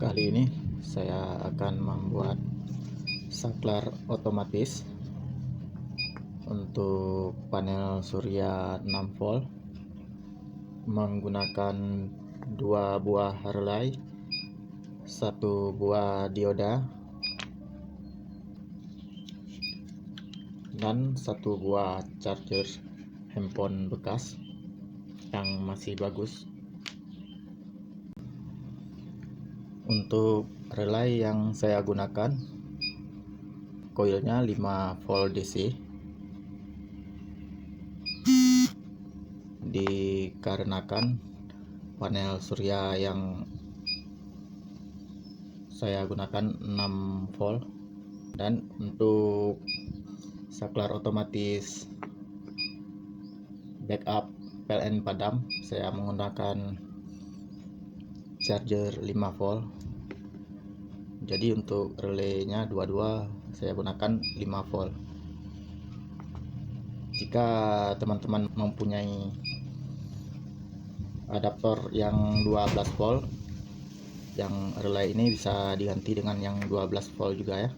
Kali ini saya akan membuat saklar otomatis untuk panel surya 6 volt menggunakan 2 buah relay, 1 buah dioda, dan 1 buah charger handphone bekas yang masih bagus. Untuk relay yang saya gunakan, koilnya 5 volt DC, dikarenakan panel surya yang saya gunakan 6 volt. Dan untuk saklar otomatis backup PLN padam, saya menggunakan charger 5 volt. Jadi untuk relaynya dua-dua saya gunakan 5 volt. Jika teman-teman mempunyai adaptor yang 12 volt, yang relay ini bisa diganti dengan yang 12 volt juga ya.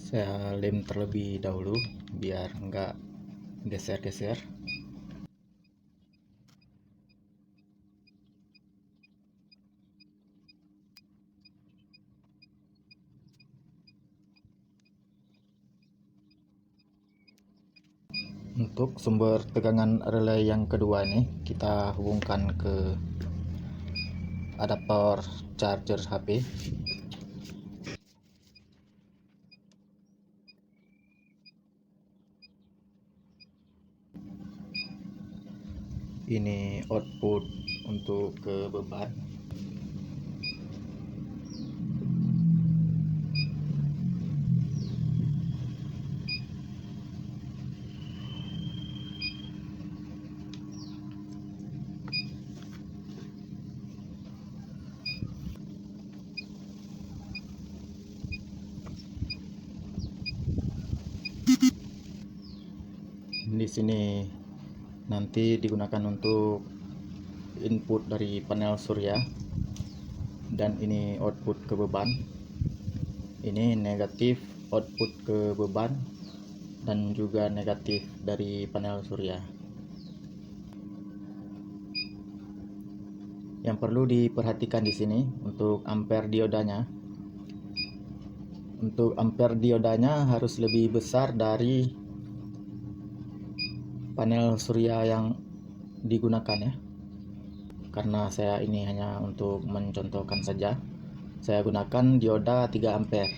Saya lem terlebih dahulu biar enggak geser-geser. Untuk sumber tegangan relay yang kedua ini kita hubungkan ke adaptor charger HP. Ini output untuk ke beban. Di sini nanti digunakan untuk input dari panel surya, dan ini output ke beban. Ini negatif output ke beban dan juga negatif dari panel surya. Yang perlu diperhatikan di sini untuk ampere diodanya. Untuk ampere diodanya harus lebih besar dari panel surya yang digunakan ya. Karena saya ini hanya untuk mencontohkan saja, saya gunakan dioda 3 ampere.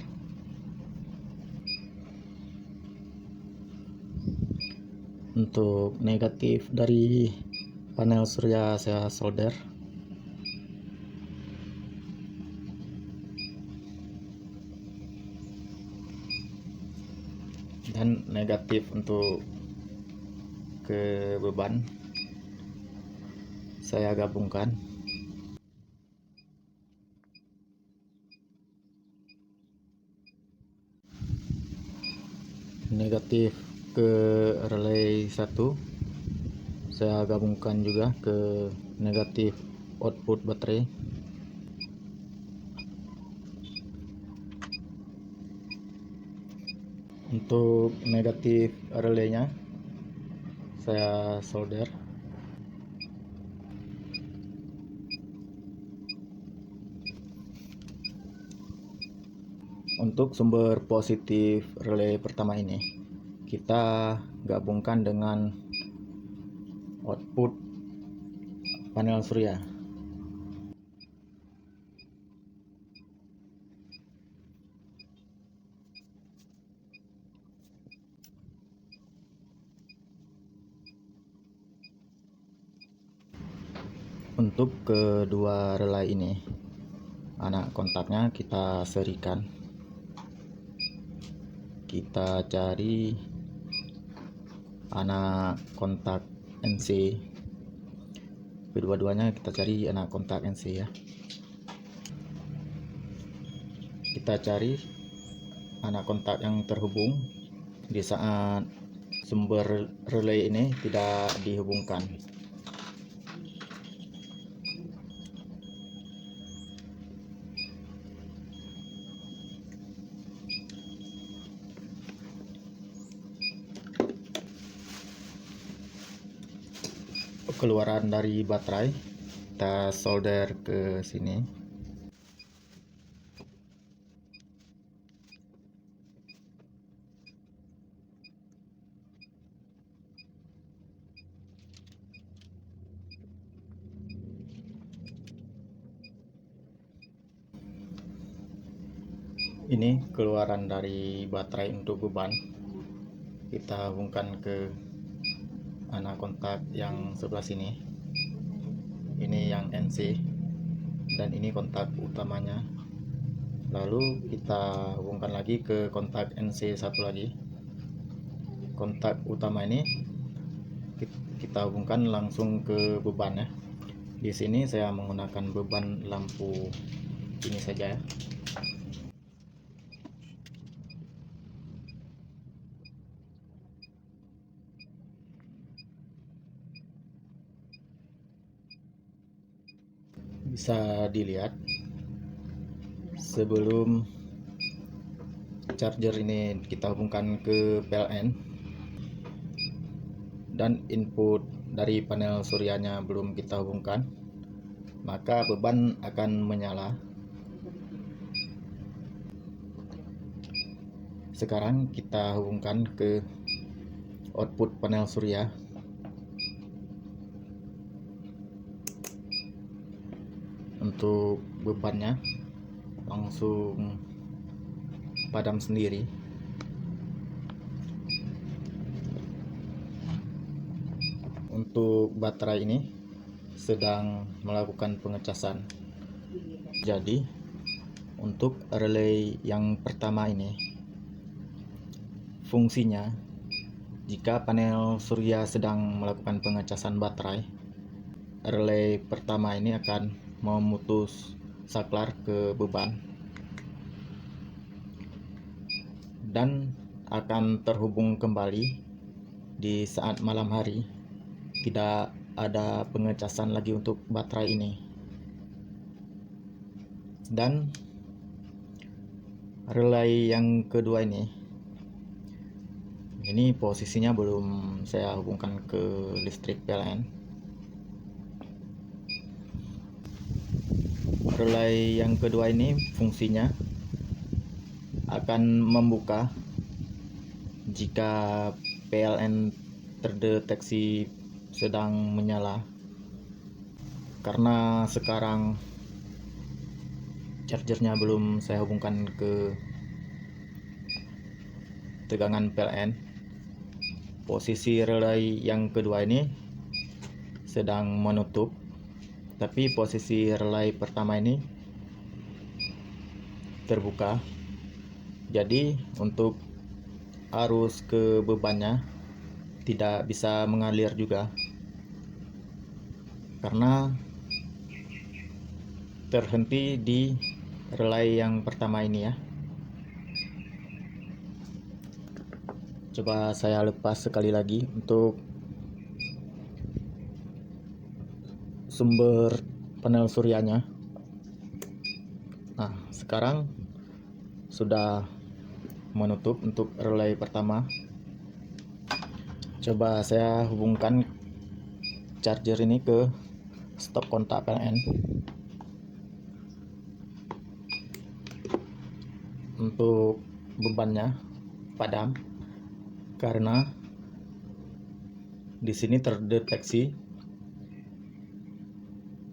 Untuk negatif dari panel surya saya solder. Dan negatif untuk ke beban saya gabungkan. Negatif ke relay 1 saya gabungkan juga ke negatif output baterai. Untuk negatif relaynya saya solder. Untuk sumber positif relay pertama ini kita gabungkan dengan output panel surya. Untuk kedua relay ini, anak kontaknya kita serikan. Kita cari anak kontak NC. Kedua-duanya kita cari anak kontak NC ya. Kita cari anak kontak yang terhubung di saat sumber relay ini tidak dihubungkan. keluaran dari baterai. Kita solder ke sini. Ini keluaran dari baterai untuk beban. Kita hubungkan ke anak kontak yang sebelah sini. Ini yang NC dan ini kontak utamanya. Lalu kita hubungkan lagi ke kontak NC satu lagi. Kontak utama ini kita hubungkan langsung ke beban ya. Di sini saya menggunakan beban lampu ini saja ya. Bisa dilihat sebelum charger ini kita hubungkan ke PLN dan input dari panel suryanya belum kita hubungkan, maka beban akan menyala. Sekarang kita hubungkan ke output panel surya. Untuk bebannya langsung padam sendiri. Untuk baterai ini sedang melakukan pengecasan. Jadi untuk relay yang pertama ini fungsinya, jika panel surya sedang melakukan pengecasan baterai, relay pertama ini akan memutus saklar ke beban dan akan terhubung kembali di saat malam hari. Tidak ada pengecasan lagi untuk baterai ini. Dan relay yang kedua ini posisinya belum saya hubungkan ke listrik PLN. Relay yang kedua ini fungsinya akan membuka jika PLN terdeteksi sedang menyala. Karena sekarang chargernya belum saya hubungkan ke tegangan PLN, posisi relay yang kedua ini sedang menutup, tapi posisi relay pertama ini terbuka. Jadi untuk arus ke bebannya tidak bisa mengalir juga karena terhenti di relay yang pertama ini ya. Coba saya lepas sekali lagi untuk sumber panel suryanya. Nah, sekarang sudah menutup untuk relay pertama. Coba saya hubungkan charger ini ke stop kontak PLN. Untuk bebannya padam karena di sini terdeteksi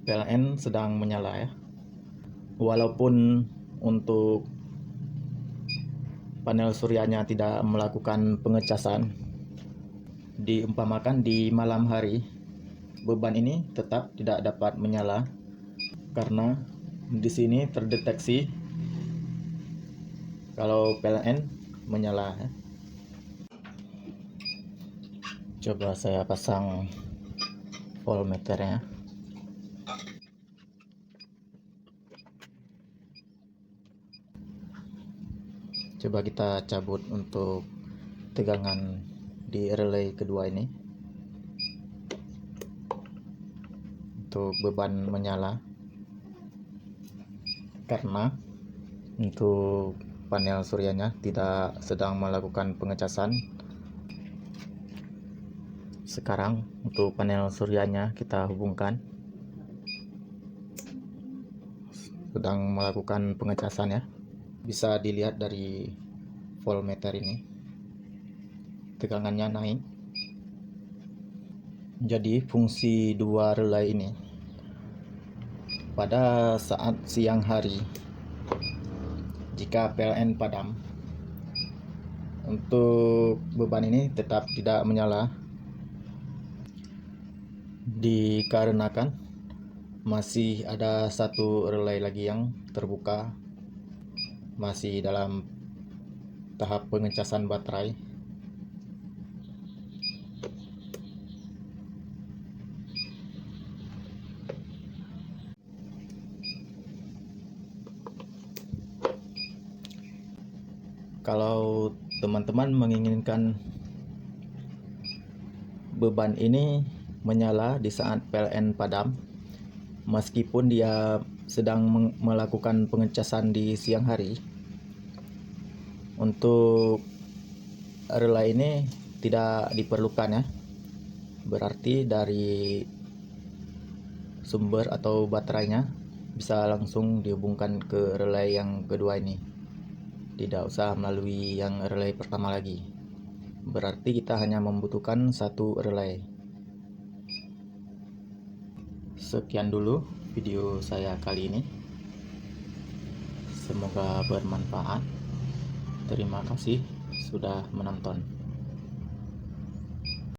PLN sedang menyala ya. Walaupun untuk panel suryanya tidak melakukan pengecasan, diumpamakan di malam hari, beban ini tetap tidak dapat menyala karena di sini terdeteksi kalau PLN menyala. Coba saya pasang voltmeternya. Coba kita cabut untuk tegangan di relay kedua ini. Untuk beban menyala karena untuk panel suryanya tidak sedang melakukan pengecasan. Sekarang untuk panel suryanya kita hubungkan, sedang melakukan pengecasan ya. Bisa dilihat dari voltmeter ini, tegangannya naik. Jadi fungsi dua relay ini pada saat siang hari, jika PLN padam, untuk beban ini tetap tidak menyala, dikarenakan masih ada satu relay lagi yang terbuka, masih dalam tahap pengecasan baterai. Kalau teman-teman menginginkan beban ini menyala di saat PLN padam, meskipun dia sedang melakukan pengecasan di siang hari, untuk relay ini tidak diperlukan ya. Berarti dari sumber atau baterainya bisa langsung dihubungkan ke relay yang kedua ini, tidak usah melalui yang relay pertama lagi. Berarti kita hanya membutuhkan satu relay. Sekian dulu video saya kali ini, semoga bermanfaat. Terima kasih sudah menonton.